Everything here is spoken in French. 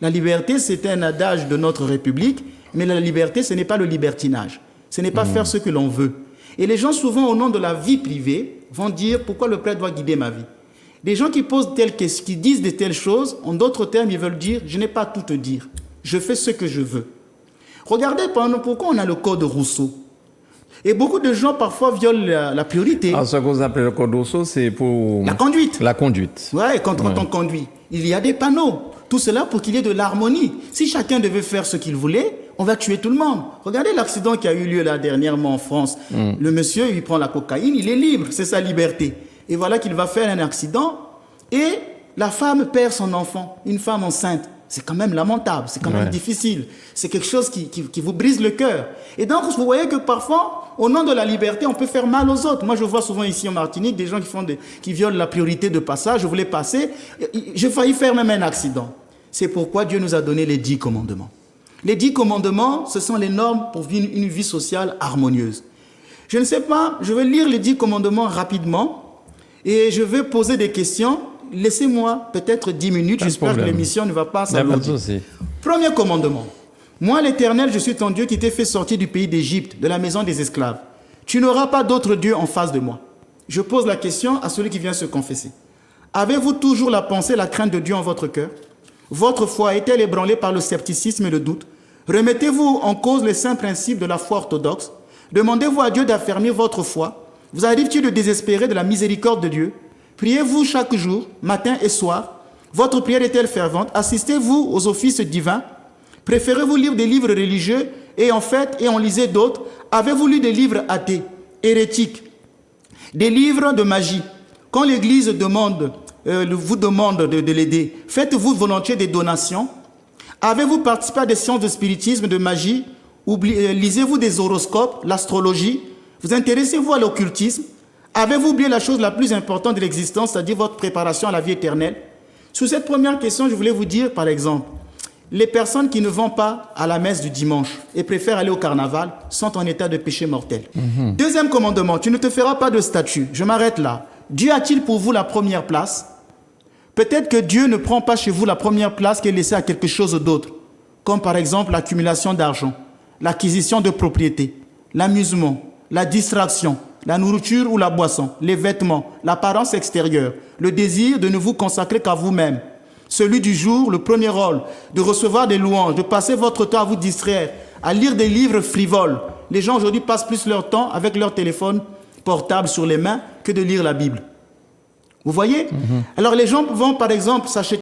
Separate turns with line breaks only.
La liberté, c'est un adage de notre République, mais la liberté, ce n'est pas le libertinage. Ce n'est pas faire ce que l'on veut. Et les gens, souvent, au nom de la vie privée, vont dire « Pourquoi le prêtre doit guider ma vie ?» Des gens qui disent de telles choses, en d'autres termes, ils veulent dire « Je n'ai pas à tout te dire. Je fais ce que je veux. » Regardez, pourquoi on a le code Rousseau. Et beaucoup de gens, parfois, violent la priorité.
Alors, ce que vous appelez le code Rousseau, c'est pour...
La conduite.
La conduite.
Oui, quand on conduit. Il y a des panneaux. Tout cela pour qu'il y ait de l'harmonie. Si chacun devait faire ce qu'il voulait, on va tuer tout le monde. Regardez l'accident qui a eu lieu là dernièrement en France. Le monsieur, il prend la cocaïne, il est libre, c'est sa liberté. Et voilà qu'il va faire un accident et la femme perd son enfant, une femme enceinte. C'est quand même lamentable, c'est quand même difficile. C'est quelque chose qui vous brise le cœur. Et donc, vous voyez que parfois, au nom de la liberté, on peut faire mal aux autres. Moi, je vois souvent ici en Martinique des gens qui violent la priorité de passage. Je voulais passer, j'ai failli faire même un accident. C'est pourquoi Dieu nous a donné les 10 commandements. Les 10 commandements, ce sont les normes pour vivre une vie sociale harmonieuse. Je ne sais pas, je vais lire les 10 commandements rapidement et je vais poser des questions. Laissez-moi peut-être 10 minutes, j'espère que l'émission ne va pas s'alourdir. Premier commandement. Moi, l'Éternel, je suis ton Dieu qui t'ai fait sortir du pays d'Égypte, de la maison des esclaves. Tu n'auras pas d'autre Dieu en face de moi. Je pose la question à celui qui vient se confesser. Avez-vous toujours la pensée, la crainte de Dieu en votre cœur? Votre foi est-elle ébranlée par le scepticisme et le doute? Remettez-vous en cause les saints principes de la foi orthodoxe? Demandez-vous à Dieu d'affermir votre foi? Vous arrive-t-il de désespérer de la miséricorde de Dieu? Priez-vous chaque jour, matin et soir? Votre prière est-elle fervente? Assistez-vous aux offices divins? Préférez-vous lire des livres religieux et en lisez d'autres? Avez-vous lu des livres athées, hérétiques, des livres de magie? Quand l'Église vous demande de l'aider, faites-vous volontiers des donations? Avez-vous participé à des séances de spiritisme, de magie? Lisez-vous des horoscopes, l'astrologie? Vous intéressez-vous à l'occultisme? Avez-vous oublié la chose la plus importante de l'existence, c'est-à-dire votre préparation à la vie éternelle? Sur cette première question, je voulais vous dire, par exemple, les personnes qui ne vont pas à la messe du dimanche et préfèrent aller au carnaval sont en état de péché mortel. Deuxième commandement, tu ne te feras pas de statue. Je m'arrête là. Dieu a-t-il pour vous la première place? Peut-être que Dieu ne prend pas chez vous la première place qui est laissée à quelque chose d'autre, comme par exemple l'accumulation d'argent, l'acquisition de propriétés, l'amusement, la distraction, la nourriture ou la boisson, les vêtements, l'apparence extérieure, le désir de ne vous consacrer qu'à vous-même, celui du jour, le premier rôle, de recevoir des louanges, de passer votre temps à vous distraire, à lire des livres frivoles. Les gens aujourd'hui passent plus leur temps avec leur téléphone portable sur les mains que de lire la Bible. Vous voyez? Alors les gens vont par exemple s'acheter